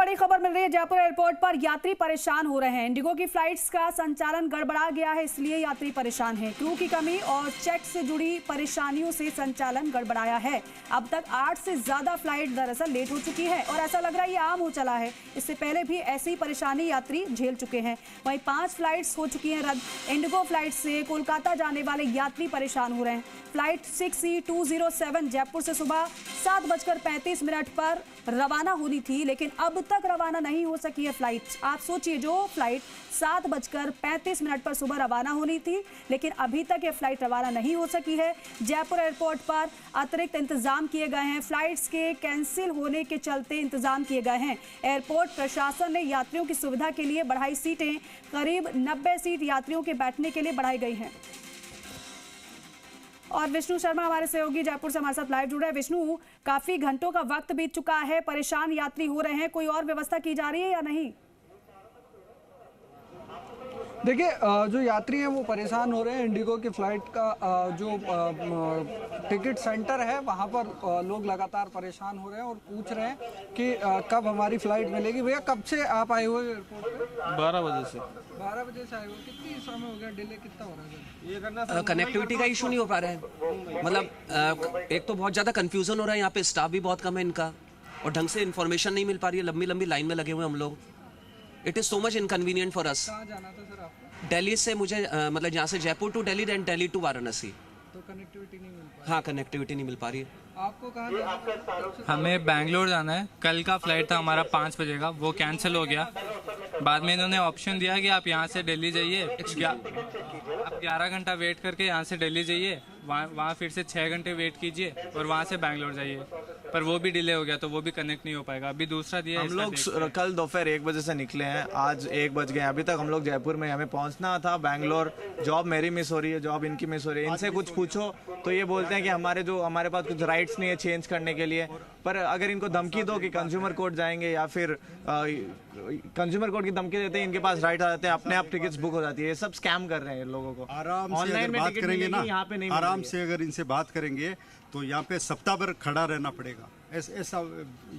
बड़ी खबर मिल रही है। जयपुर एयरपोर्ट पर यात्री परेशान हो रहे हैं। इंडिगो की फ्लाइट्स का संचालन गड़बड़ा गया है, इसलिए यात्री परेशान हैं। क्रू की कमी और चेक से जुड़ी परेशानियों से संचालन गड़बड़ाया है। अब तक 8 से ज्यादा फ्लाइट दरअसल लेट हो चुकी है और ऐसा लग रहा है ये आम हो चला है। इससे पहले भी ऐसी परेशानी यात्री झेल चुके हैं। वहीं 5 फ्लाइट्स हो चुकी हैं रद्द। इंडिगो फ्लाइट से कोलकाता जाने वाले यात्री परेशान हो रहे हैं। फ्लाइट 6E207 जयपुर से सुबह 7:35 पर रवाना होनी थी, लेकिन अब तक रवाना नहीं हो सकी है फ्लाइट। आप सोचिए, जो फ्लाइट 7:35 पर सुबह रवाना होनी थी, लेकिन अभी तक ये फ्लाइट रवाना नहीं हो सकी है। जयपुर एयरपोर्ट पर अतिरिक्त इंतजाम किए गए हैं। फ्लाइट्स के कैंसिल होने के चलते इंतजाम किए गए हैं। एयरपोर्ट प्रशासन ने यात्रियों की सुविधा के लिए बढ़ाई सीटें। करीब 90 सीट यात्रियों के बैठने के लिए बढ़ाई गई हैं। और विष्णु शर्मा हमारे सहयोगी जयपुर से हमारे साथ लाइव जुड़ रहे हैं। विष्णु, काफी घंटों का वक्त बीत चुका है, परेशान यात्री हो रहे हैं, कोई और व्यवस्था की जा रही है या नहीं? देखिए, जो यात्री हैं वो परेशान हो रहे हैं। इंडिगो की फ़्लाइट का जो टिकट सेंटर है वहाँ पर लोग लगातार परेशान हो रहे हैं और पूछ रहे हैं कि कब हमारी फ़्लाइट मिलेगी। भैया, कब से आप आए हुए एयरपोर्ट पे? 12 बजे से। 12 बजे से आए हुए। कितनी समय हो गया? डिले कितना हो रहा है? ये करना कनेक्टिविटी का इशू नहीं हो पा रहा है। मतलब एक तो बहुत ज़्यादा कन्फ्यूज़न हो रहा है, यहाँ पे स्टाफ भी बहुत कम है इनका, और ढंग से इन्फॉर्मेशन नहीं मिल पा रही है। लंबी लंबी लाइन में लगे हुए हम लोग। It is so much inconvenient for us. कहाँ जाना था सर आपको? दिल्ली से मुझे मतलब यहाँ से Jaipur to Delhi, then Delhi to Varanasi. तो कनेक्टिविटी नहीं मिल पा हाँ, कनेक्टिविटी नहीं मिल पा रही है। आपको कहाँ जाना था? हमें बैंगलोर जाना है। कल का फ्लाइट था हमारा 5 बजे का, वो कैंसिल हो गया। बाद में इन्होंने ऑप्शन दिया कि आप यहाँ से दिल्ली जाइए, आप 11 घंटा वेट करके यहाँ से दिल्ली जाइए, वहाँ फिर से 6 घंटे वेट कीजिए और वहाँ से बैंगलोर जाइए। पर वो भी डिले हो गया, तो वो भी कनेक्ट नहीं हो पाएगा। अभी दूसरा दिया है। हम लोग कल दोपहर 1 बजे से निकले हैं, आज 1 बज गए। अभी तक हम लोग जयपुर में, हमें पहुंचना था बैंगलोर। जॉब मेरी मिस हो रही है, जॉब इनकी मिस हो रही है। इनसे कुछ पूछो तो ये बोलते हैं कि हमारे पास कुछ राइट्स नहीं है चेंज करने के लिए। पर अगर इनको धमकी दो कि कंज्यूमर कोर्ट जाएंगे या फिर कंज्यूमर कोर्ट की धमकी देते हैं, इनके पास राइट आ जाते हैं, अपने आप टिकट्स बुक हो जाती है। ये सब स्कैम कर रहे हैं लोगों को। आराम से अगर बात करेंगे ना, यहाँ पे नहीं, आराम से अगर इनसे बात करेंगे तो यहाँ पे सप्ताह भर खड़ा रहना पड़ेगा। ऐसा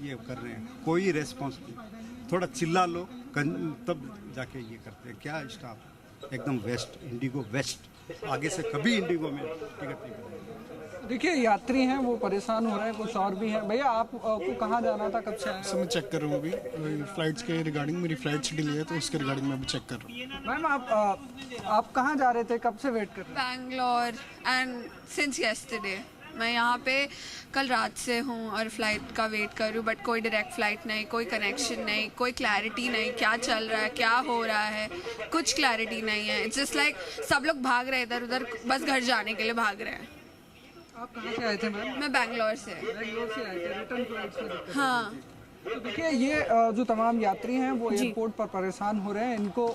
ये कर रहे हैं, कोई रेस्पॉन्स नहीं। थोड़ा चिल्ला लो तब जाके ये करते हैं। क्या स्टाफ एकदम वेस्ट, इंडिगो वेस्ट। आगे से कभी इंडिगो में टिकट नहीं करेंगे। देखिए, यात्री हैं वो परेशान हो रहे हैं, कुछ और भी हैं। भैया, आपको कहाँ जाना था, कब से आए? सर, मैं चेक कर रहा हूँ अभी फ्लाइट्स के रिगार्डिंग। मेरी फ्लाइट्स डिले है तो उसके रिगार्डिंग मैं अभी चेक कर रहा हूँ। मैम, आप कहाँ जा रहे थे, कब से वेट कर रहे हैं? Bangalore and since yesterday. मैं यहाँ पे कल रात से हूँ और फ्लाइट का वेट कर रही हूँ, बट कोई डायरेक्ट फ्लाइट नहीं, कोई कनेक्शन नहीं, कोई क्लैरिटी नहीं, क्या चल रहा है, क्या हो रहा है, कुछ क्लैरिटी नहीं है। इट्स जस्ट लाइक सब लोग भाग रहे हैं इधर उधर, बस घर जाने के लिए भाग रहे हैं। आप कहाँ से आए थे मैम? मैं बैंगलोर से। बैंगलोर से आए थे। रिटर्न फ्लाइट से? हाँ। तो देखिए, ये जो तमाम यात्री हैं वो एयरपोर्ट पर परेशान हो रहे हैं। इनको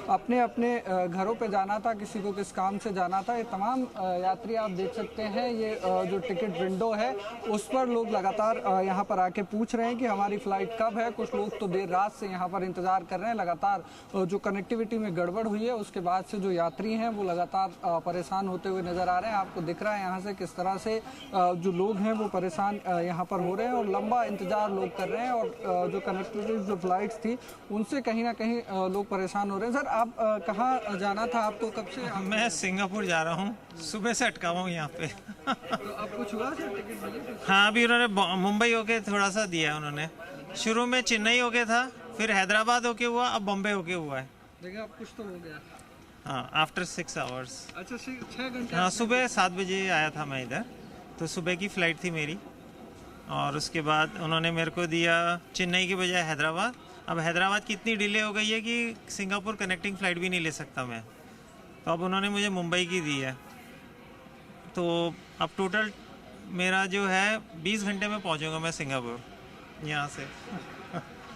अपने अपने घरों पे जाना था, किसी को किस काम से जाना था। ये तमाम यात्री आप देख सकते हैं, ये जो टिकट विंडो है उस पर लोग लगातार यहाँ पर आके पूछ रहे हैं कि हमारी फ़्लाइट कब है। कुछ लोग तो देर रात से यहाँ पर इंतज़ार कर रहे हैं। लगातार जो कनेक्टिविटी में गड़बड़ हुई है उसके बाद से जो यात्री हैं वो लगातार परेशान होते हुए नज़र आ रहे हैं। आपको दिख रहा है यहाँ से किस तरह से जो लोग हैं वो परेशान यहाँ पर हो रहे हैं और लंबा इंतज़ार लोग कर रहे हैं। और जो कनेक्टिविटी जो फ्लाइट्स थी उनसे कहीं ना कहीं लोग परेशान हो रहे हैं। सर, आप कहाँ जाना था आपको, कब से? मैं सिंगापुर जा रहा हूँ, सुबह से अटका हुआ हूँ यहाँ पे। तो अब कुछ हुआ सर, टिकट मिली? हाँ, अभी उन्होंने मुंबई होके थोड़ा सा दिया है उन्होंने। शुरू में चेन्नई होके था, फिर हैदराबाद होके हुआ, अब बॉम्बे होके हुआ है। देखिए, अब कुछ तो हो गया। हाँ, आफ्टर 6 आवर्स। अच्छा, 6 घंटे? हाँ, सुबह 7 बजे आया था मैं इधर, तो सुबह की फ़्लाइट थी मेरी। और उसके बाद उन्होंने मेरे को दिया चेन्नई के बजाय हैदराबाद। अब हैदराबाद की इतनी डिले हो गई है कि सिंगापुर कनेक्टिंग फ़्लाइट भी नहीं ले सकता मैं, तो अब उन्होंने मुझे मुंबई की दी है। तो अब टोटल मेरा जो है 20 घंटे में पहुंचूंगा मैं सिंगापुर यहाँ से।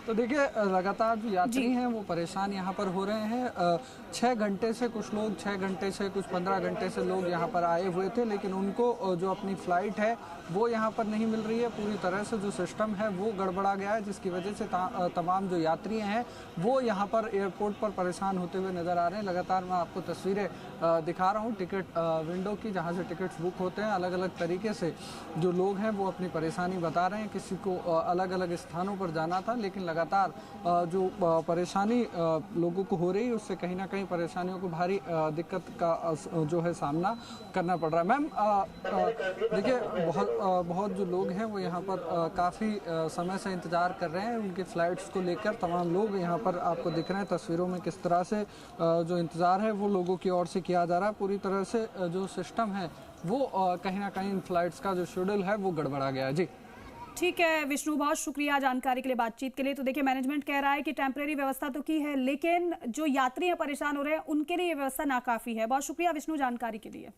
तो देखिए, लगातार जो यात्री हैं वो परेशान यहाँ पर हो रहे हैं। 6 घंटे से कुछ लोग, 6 घंटे से कुछ 15 घंटे से लोग यहाँ पर आए हुए थे, लेकिन उनको जो अपनी फ़्लाइट है वो यहाँ पर नहीं मिल रही है। पूरी तरह से जो सिस्टम है वो गड़बड़ा गया है, जिसकी वजह से तमाम जो यात्री हैं वो यहाँ पर एयरपोर्ट पर परेशान होते हुए नज़र आ रहे हैं। लगातार मैं आपको तस्वीरें दिखा रहा हूँ टिकट विंडो की, जहाँ से टिकट्स बुक होते हैं। अलग अलग तरीके से जो लोग हैं वो अपनी परेशानी बता रहे हैं। किसी को अलग अलग स्थानों पर जाना था, लेकिन लगातार लगातार जो परेशानी लोगों को हो रही है उससे कहीं ना कहीं परेशानियों को भारी दिक्कत का जो है सामना करना पड़ रहा है। मैम देखिए बहुत जो लोग हैं वो यहाँ पर काफ़ी समय से इंतज़ार कर रहे हैं उनके फ़्लाइट्स को लेकर। तमाम लोग यहाँ पर आपको दिख रहे हैं तस्वीरों में किस तरह से जो इंतज़ार है वो लोगों की ओर से किया जा रहा है। पूरी तरह से जो सिस्टम है वो कहीं ना कहीं इन फ्लाइट्स का जो शेड्यूल है वो गड़बड़ा गया है। जी ठीक है विष्णु, बहुत शुक्रिया जानकारी के लिए, बातचीत के लिए। तो देखिए मैनेजमेंट कह रहा है कि टेम्परेरी व्यवस्था तो की है लेकिन जो यात्री हैं परेशान हो रहे हैं उनके लिए ये व्यवस्था नाकाफी है। बहुत शुक्रिया विष्णु जानकारी के लिए।